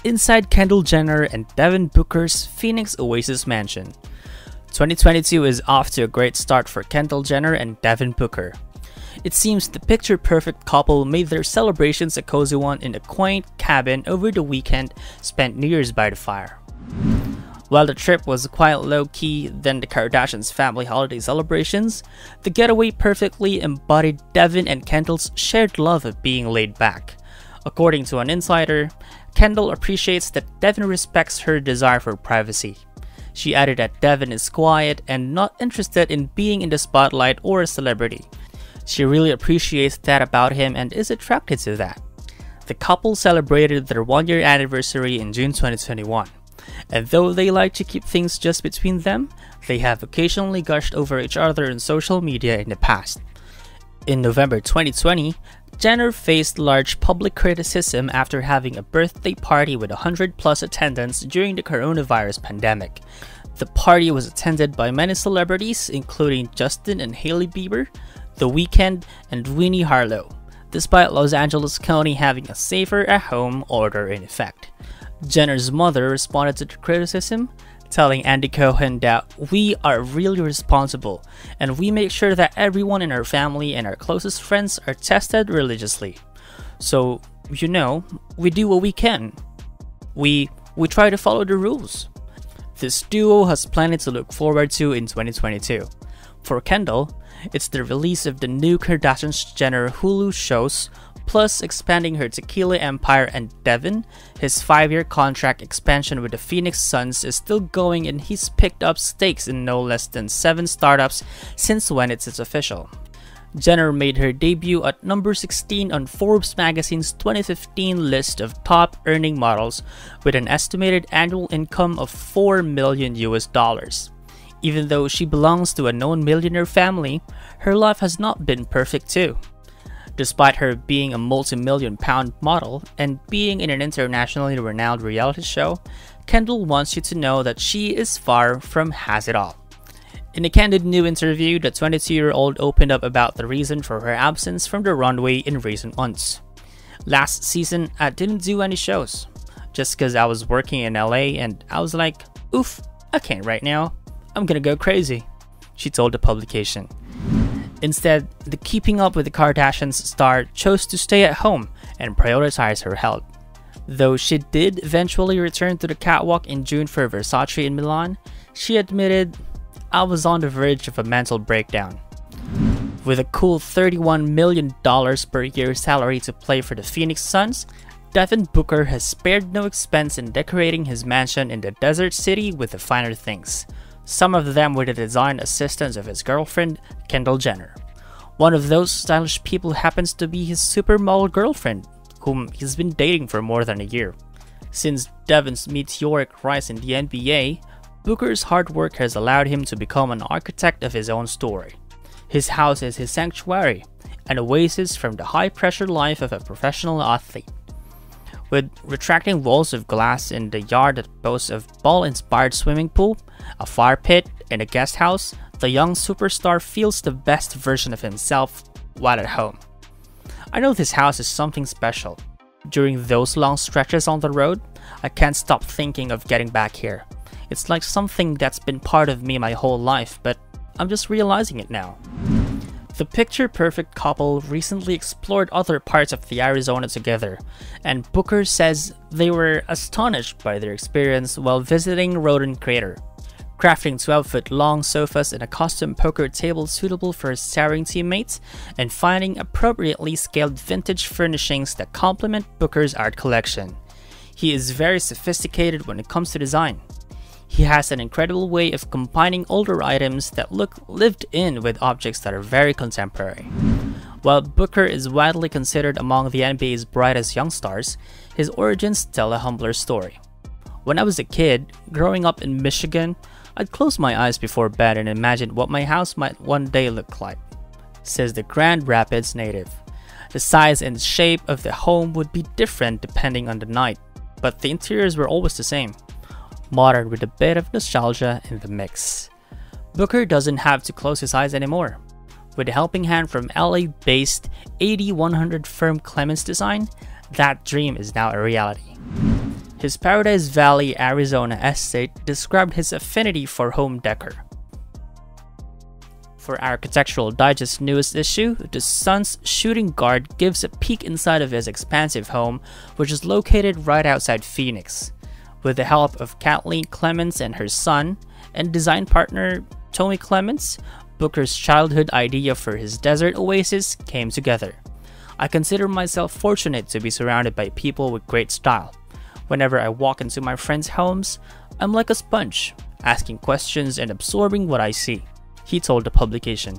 inside Kendall Jenner and Devon Booker's Phoenix Oasis mansion. 2022 is off to a great start for Kendall Jenner and Devon Booker. It seems the picture-perfect couple made their celebrations a cozy one in a quaint cabin over the weekend spent New Year's by the fire. While the trip was quite low-key than the Kardashians' family holiday celebrations, the getaway perfectly embodied Devon and Kendall's shared love of being laid back. According to an insider, Kendall appreciates that Devon respects her desire for privacy. She added that Devon is quiet and not interested in being in the spotlight or a celebrity. She really appreciates that about him and is attracted to that. The couple celebrated their one-year anniversary in June 2021. And though they like to keep things just between them, they have occasionally gushed over each other on social media in the past. In November 2020, Jenner faced large public criticism after having a birthday party with 100+ attendants during the coronavirus pandemic. The party was attended by many celebrities, including Justin and Hailey Bieber, The Weeknd, and Winnie Harlow, despite Los Angeles County having a safer-at-home order in effect. Jenner's mother responded to the criticism, telling Andy Cohen that "We are really responsible, and we make sure that everyone in our family and our closest friends are tested religiously. So, we do what we can. We try to follow the rules." This duo has plenty to look forward to in 2022. For Kendall, it's the release of the new Kardashian-Jenner Hulu shows, plus expanding her tequila empire, and Devon, his 5-year contract expansion with the Phoenix Suns is still going and he's picked up stakes in no less than 7 startups since when it's official. Jenner made her debut at number 16 on Forbes magazine's 2015 list of top earning models with an estimated annual income of $4 million. Even though she belongs to a known millionaire family, her life has not been perfect too. Despite her being a multi-million-pound model and being in an internationally renowned reality show, Kendall wants you to know that she is far from has it all. In a candid new interview, the 22-year-old opened up about the reason for her absence from the runway in recent months. "Last season, I didn't do any shows, just cause I was working in LA and I was like, oof, I can't right now. I'm gonna go crazy," she told the publication. Instead, the Keeping Up with the Kardashians star chose to stay at home and prioritize her health. Though she did eventually return to the catwalk in June for Versace in Milan, she admitted, "I was on the verge of a mental breakdown." With a cool $31 million per year salary to play for the Phoenix Suns, Devon Booker has spared no expense in decorating his mansion in the desert city with the finer things. Some of them with the design assistance of his girlfriend, Kendall Jenner. One of those stylish people happens to be his supermodel girlfriend, whom he's been dating for more than a year. Since Devon's meteoric rise in the NBA, Booker's hard work has allowed him to become an architect of his own story. His house is his sanctuary, an oasis from the high-pressure life of a professional athlete. With retracting walls of glass in the yard that boasts a ball-inspired swimming pool, a fire pit, and a guest house, the young superstar feels the best version of himself while at home. "I know this house is something special. During those long stretches on the road, I can't stop thinking of getting back here. It's like something that's been part of me my whole life, but I'm just realizing it now." The picture-perfect couple recently explored other parts of the Arizona together, and Booker says they were astonished by their experience while visiting Rodent Crater, crafting 12-foot-long sofas and a custom poker table suitable for his starring teammates, and finding appropriately scaled vintage furnishings that complement Booker's art collection. He is very sophisticated when it comes to design. He has an incredible way of combining older items that look lived in with objects that are very contemporary. While Booker is widely considered among the NBA's brightest young stars, his origins tell a humbler story. "When I was a kid, growing up in Michigan, I'd close my eyes before bed and imagine what my house might one day look like," says the Grand Rapids native. The size and shape of the home would be different depending on the night, but the interiors were always the same. Modern with a bit of nostalgia in the mix. Booker doesn't have to close his eyes anymore. With a helping hand from AD100 firm Clemens Design, that dream is now a reality. His Paradise Valley, Arizona estate described his affinity for home decor. For Architectural Digest's newest issue, the Sun's shooting guard gives a peek inside of his expansive home, which is located right outside Phoenix. With the help of Kathleen Clements and her son, and design partner Tommy Clements, Booker's childhood idea for his desert oasis came together. I consider myself fortunate to be surrounded by people with great style. Whenever I walk into my friends' homes, I'm like a sponge, asking questions and absorbing what I see, he told the publication.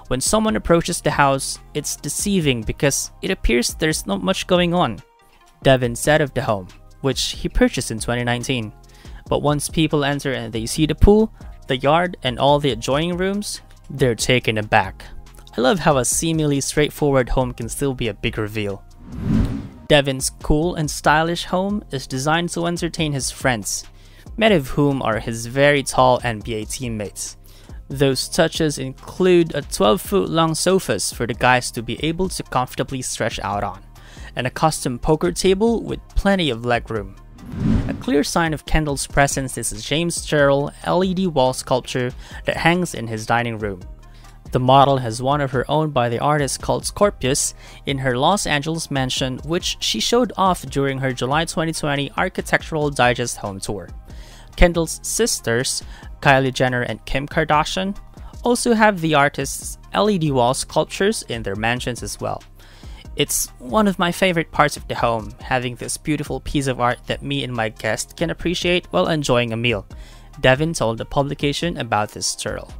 When someone approaches the house, it's deceiving because it appears there's not much going on, Devon said of the home, which he purchased in 2019. But once people enter and they see the pool, the yard, and all the adjoining rooms, they're taken aback. I love how a seemingly straightforward home can still be a big reveal. Devon's cool and stylish home is designed to entertain his friends, many of whom are his very tall NBA teammates. Those touches include a 12-foot-long sofas for the guys to be able to comfortably stretch out on, and a custom poker table with plenty of legroom. A clear sign of Kendall's presence is a James Turrell LED wall sculpture that hangs in his dining room. The model has one of her own by the artist called Scorpius in her Los Angeles mansion, which she showed off during her July 2020 Architectural Digest home tour. Kendall's sisters, Kylie Jenner and Kim Kardashian, also have the artist's LED wall sculptures in their mansions as well. It's one of my favorite parts of the home, having this beautiful piece of art that me and my guest can appreciate while enjoying a meal, Devon told the publication about this turtle.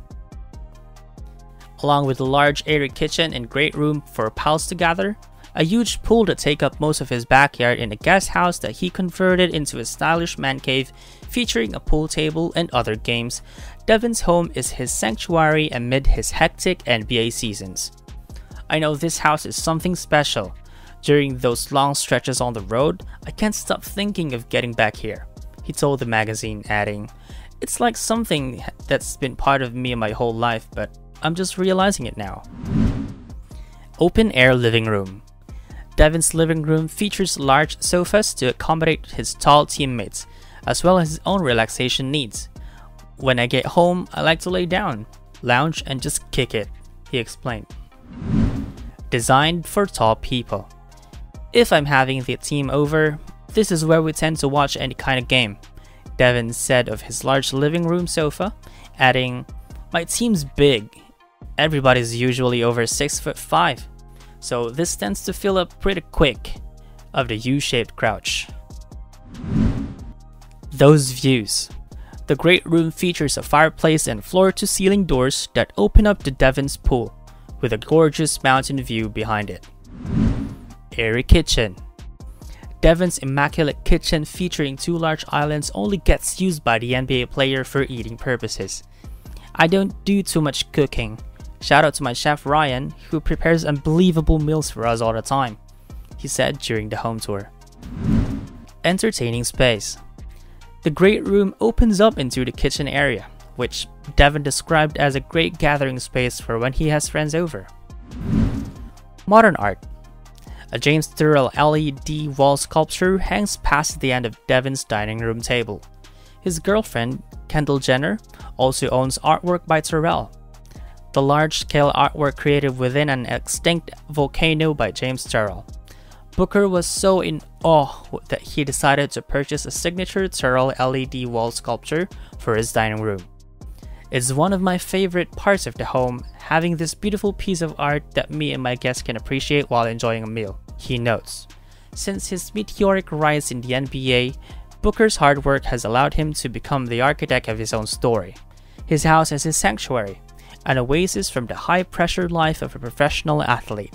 Along with a large airy kitchen and great room for pals to gather, a huge pool to take up most of his backyard in a guest house that he converted into a stylish man cave featuring a pool table and other games, Devon's home is his sanctuary amid his hectic NBA seasons. I know this house is something special. During those long stretches on the road, I can't stop thinking of getting back here, he told the magazine, adding, "It's like something that's been part of me my whole life, but I'm just realizing it now." Open air living room. Devon's living room features large sofas to accommodate his tall teammates, as well as his own relaxation needs. "When I get home, I like to lay down, lounge, and just kick it," he explained. Designed for tall people. "If I'm having the team over, this is where we tend to watch any kind of game," Devon said of his large living room sofa, adding, "My team's big. Everybody's usually over 6'5", so this tends to fill up pretty quick," of the U-shaped crouch. Those views. The great room features a fireplace and floor-to-ceiling doors that open up to Devon's pool, with a gorgeous mountain view behind it. Airy kitchen. Devon's immaculate kitchen featuring 2 large islands only gets used by the NBA player for eating purposes. "I don't do too much cooking. Shout out to my chef Ryan, who prepares unbelievable meals for us all the time," he said during the home tour. Entertaining space. The great room opens up into the kitchen area, which Devon described as a great gathering space for when he has friends over. Modern art. A James Turrell LED wall sculpture hangs past the end of Devon's dining room table. His girlfriend, Kendall Jenner, also owns artwork by Turrell. The large-scale artwork created within an extinct volcano by James Turrell. Booker was so in awe that he decided to purchase a signature Turrell LED wall sculpture for his dining room. "It's one of my favorite parts of the home, having this beautiful piece of art that me and my guests can appreciate while enjoying a meal," he notes. Since his meteoric rise in the NBA, Booker's hard work has allowed him to become the architect of his own story. His house is his sanctuary, an oasis from the high-pressure life of a professional athlete.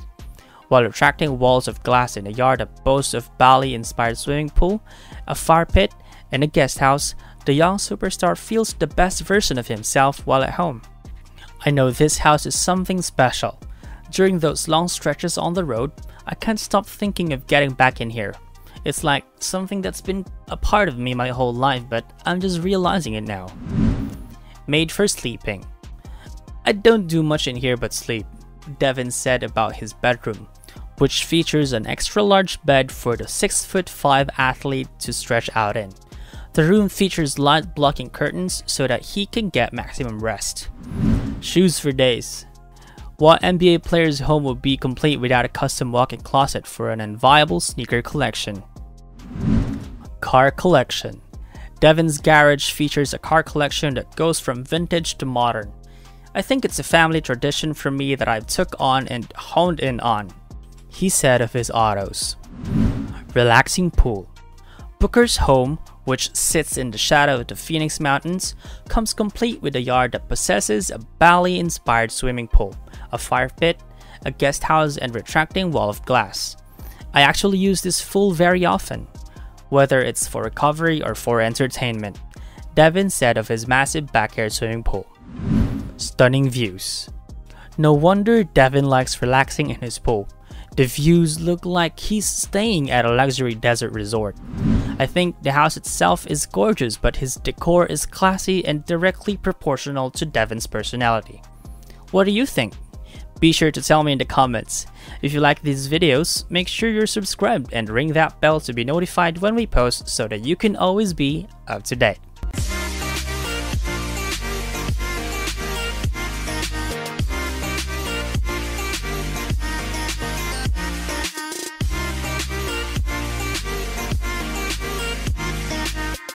While attracting walls of glass in a yard that boasts of Bali-inspired swimming pool, a fire pit, and a guest house, the young superstar feels the best version of himself while at home. "I know this house is something special. During those long stretches on the road, I can't stop thinking of getting back in here. It's like something that's been a part of me my whole life, but I'm just realizing it now." Made for sleeping. "I don't do much in here but sleep," Devon said about his bedroom, which features an extra large bed for the 6'5" athlete to stretch out in. The room features light blocking curtains so that he can get maximum rest. Shoes for days. What NBA player's home would be complete without a custom walk-in closet for an enviable sneaker collection? Car collection. Devon's garage features a car collection that goes from vintage to modern. I think it's a family tradition for me that I took on and honed in on, he said of his autos. Relaxing pool. Booker's home, which sits in the shadow of the Phoenix Mountains, comes complete with a yard that possesses a Bali-inspired swimming pool, a fire pit, a guest house, and retracting wall of glass. I actually use this pool very often, whether it's for recovery or for entertainment, Devon said of his massive backyard swimming pool. Stunning views. No wonder Devon likes relaxing in his pool. The views look like he's staying at a luxury desert resort. I think the house itself is gorgeous, but his decor is classy and directly proportional to Devon's personality. What do you think? Be sure to tell me in the comments. If you like these videos, make sure you're subscribed and ring that bell to be notified when we post so that you can always be up to date.